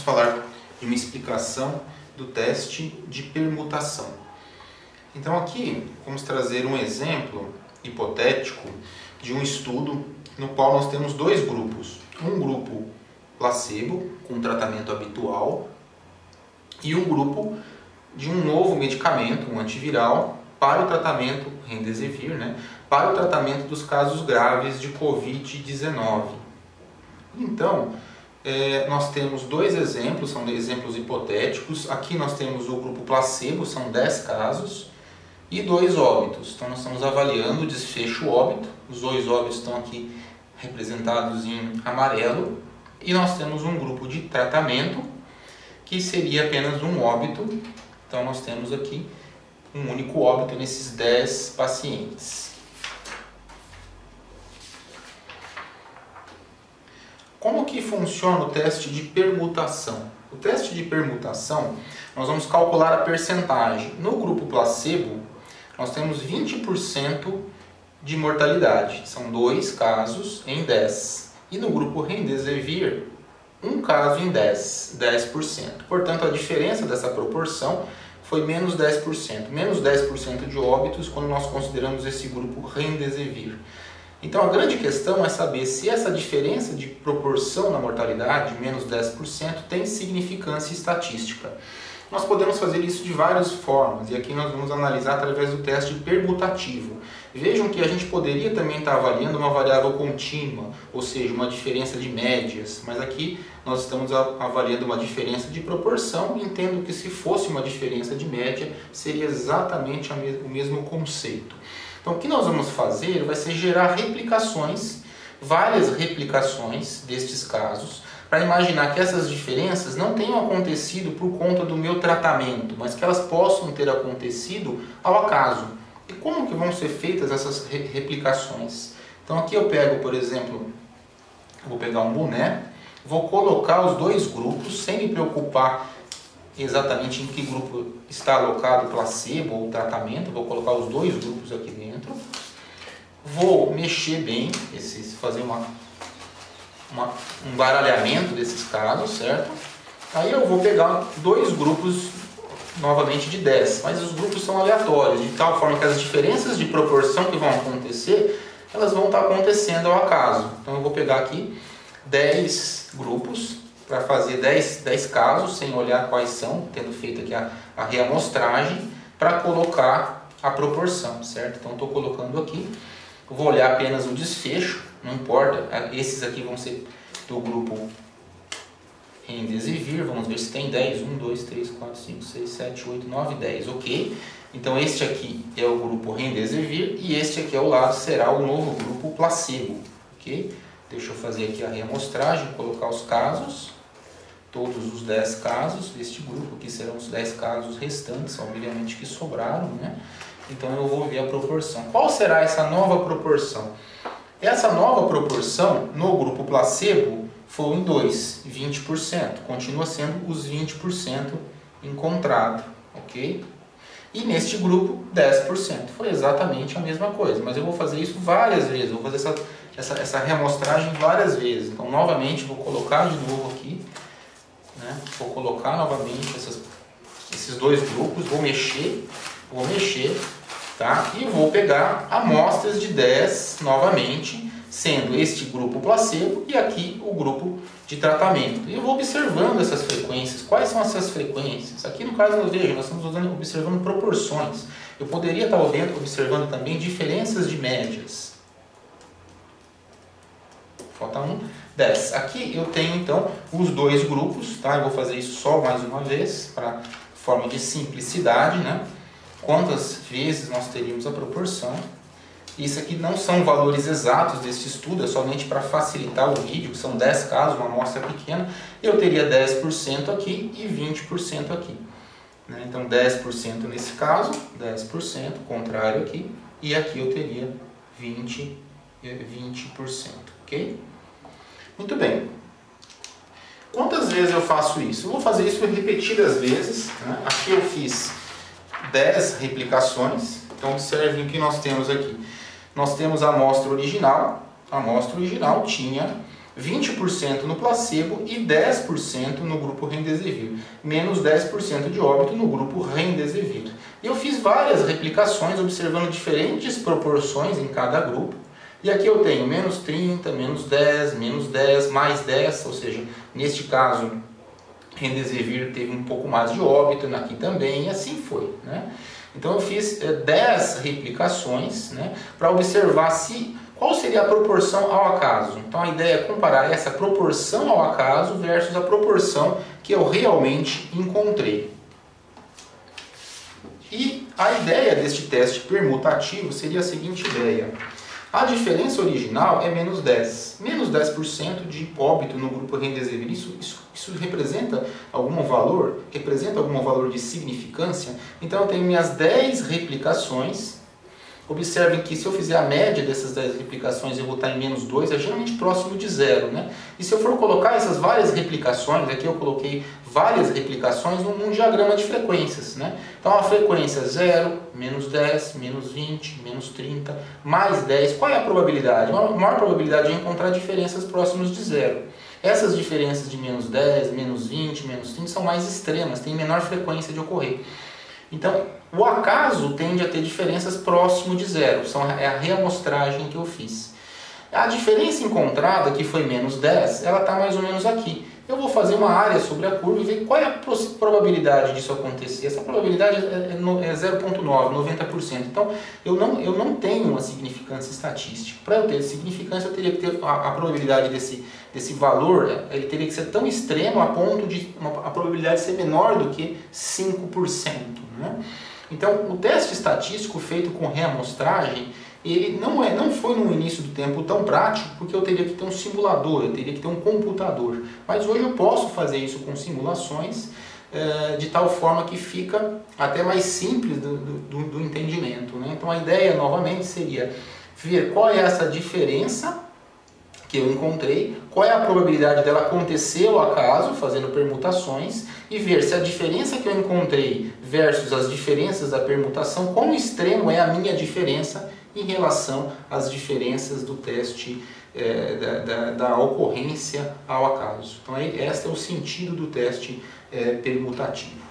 falar de uma explicação do teste de permutação. Então aqui vamos trazer um exemplo hipotético de um estudo no qual nós temos dois grupos. Um grupo placebo, com tratamento habitual, e um grupo de um novo medicamento, um antiviral, para o tratamento, Remdesivir, para o tratamento dos casos graves de Covid-19. Então, nós temos dois exemplos, são exemplos hipotéticos. Aqui nós temos o grupo placebo, são 10 casos, e 2 óbitos. Então nós estamos avaliando o desfecho óbito. Os 2 óbitos estão aqui representados em amarelo. E nós temos um grupo de tratamento, que seria apenas um óbito. Então nós temos aqui um único óbito nesses 10 pacientes. Como que funciona o teste de permutação? O teste de permutação, nós vamos calcular a percentagem. No grupo placebo, nós temos 20% de mortalidade. São 2 casos em 10. E no grupo Remdesivir, 1 caso em 10, 10%. Portanto, a diferença dessa proporção foi menos 10%. Menos 10% de óbitos quando nós consideramos esse grupo Remdesivir. Então a grande questão é saber se essa diferença de proporção na mortalidade, menos 10%, tem significância estatística. Nós podemos fazer isso de várias formas, e aqui nós vamos analisar através do teste permutativo. Vejam que a gente poderia também estar avaliando uma variável contínua, ou seja, uma diferença de médias, mas aqui nós estamos avaliando uma diferença de proporção, entendo que se fosse uma diferença de média, seria exatamente o mesmo conceito. Então o que nós vamos fazer vai ser gerar replicações, várias replicações destes casos, para imaginar que essas diferenças não tenham acontecido por conta do meu tratamento, mas que elas possam ter acontecido ao acaso. E como que vão ser feitas essas replicações? Então aqui eu pego, por exemplo, vou pegar um boné, vou colocar os 2 grupos, sem me preocupar exatamente em que grupo está alocado o placebo ou o tratamento. Vou colocar os 2 grupos aqui dentro. Vou mexer bem, fazer um baralhamento desses casos, certo? Aí eu vou pegar 2 grupos novamente de 10, mas os grupos são aleatórios, de tal forma que as diferenças de proporção que vão acontecer, elas vão estar acontecendo ao acaso. Então eu vou pegar aqui 10 grupos, para fazer 10 casos, sem olhar quais são, tendo feito aqui a reamostragem, para colocar a proporção, certo? Então estou colocando aqui, eu vou olhar apenas o desfecho, não importa, esses aqui vão ser do grupo Remdesivir, vamos ver se tem 10, 1, 2, 3, 4, 5, 6, 7, 8, 9, 10, ok? Então este aqui é o grupo Remdesivir e este aqui ao lado será o novo grupo placebo, ok? Deixa eu fazer aqui a reamostragem, colocar os casos. Todos os 10 casos deste grupo, que serão os 10 casos restantes, obviamente que sobraram, Então eu vou ver a proporção. Qual será essa nova proporção? Essa nova proporção no grupo placebo foi em 2, 20%. Continua sendo os 20% encontrado, ok? E neste grupo, 10%. Foi exatamente a mesma coisa, mas eu vou fazer isso várias vezes. Vou fazer essa reamostragem várias vezes. Então, novamente, vou colocar de novo aqui. Vou colocar novamente esses 2 grupos, vou mexer, tá? E vou pegar amostras de 10 novamente, sendo este grupo placebo e aqui o grupo de tratamento. E eu vou observando essas frequências. Quais são essas frequências? Aqui no caso, veja, nós estamos observando proporções. Eu poderia estar observando também diferenças de médias. Falta 1, 10. Aqui eu tenho então os 2 grupos, tá? Eu vou fazer isso só mais uma vez, para forma de simplicidade, Quantas vezes nós teríamos a proporção. Isso aqui não são valores exatos desse estudo, é somente para facilitar o vídeo, que são 10 casos, uma amostra pequena. Eu teria 10% aqui e 20% aqui. Então 10% nesse caso, 10%, contrário aqui, e aqui eu teria 20%, ok? Muito bem. Quantas vezes eu faço isso? Eu vou fazer isso repetidas vezes. Aqui eu fiz 10 replicações. Então observem o que nós temos aqui. Nós temos a amostra original. A amostra original tinha 20% no placebo e 10% no grupo remdesivir, menos 10% de óbito no grupo remdesivir. Eu fiz várias replicações observando diferentes proporções em cada grupo. E aqui eu tenho menos 30, menos 10, mais 10, ou seja, neste caso, remdesivir teve um pouco mais de óbito, aqui também, e assim foi, né? Então eu fiz 10 replicações, né, para observar qual seria a proporção ao acaso. Então a ideia é comparar essa proporção ao acaso versus a proporção que eu realmente encontrei. E a ideia deste teste permutativo seria a seguinte ideia. A diferença original é menos 10. Menos 10% de óbito no grupo remdesivir. Isso representa algum valor? Representa algum valor de significância? Então eu tenho minhas 10 replicações. Observem que se eu fizer a média dessas 10 replicações, eu vou estar em menos 2, é geralmente próximo de zero, né? E se eu for colocar essas várias replicações, aqui eu coloquei várias replicações num diagrama de frequências, né? Então a frequência 0, menos 10, menos 20, menos 30, mais 10. Qual é a probabilidade? A maior probabilidade é encontrar diferenças próximas de zero. Essas diferenças de menos 10, menos 20, menos 30 são mais extremas, têm menor frequência de ocorrer. Então, o acaso tende a ter diferenças próximo de zero, é a reamostragem que eu fiz. A diferença encontrada, que foi menos 10, ela está mais ou menos aqui. Eu vou fazer uma área sobre a curva e ver qual é a probabilidade disso acontecer. Essa probabilidade é 0,9, 90%. Então, eu não tenho uma significância estatística. Para eu ter significância, eu teria que ter a probabilidade desse valor, ele teria que ser tão extremo a ponto de a probabilidade ser menor do que 5%. Né? Então, o teste estatístico feito com reamostragem, ele não foi no início do tempo tão prático, porque eu teria que ter um simulador, eu teria que ter um computador. Mas hoje eu posso fazer isso com simulações, de tal forma que fica até mais simples do entendimento. Né? Então a ideia, novamente, seria ver qual é essa diferença que eu encontrei, qual é a probabilidade dela acontecer ao acaso, fazendo permutações, e ver se a diferença que eu encontrei versus as diferenças da permutação, quão extremo é a minha diferença em relação às diferenças do teste da ocorrência ao acaso. Então, este é o sentido do teste permutativo.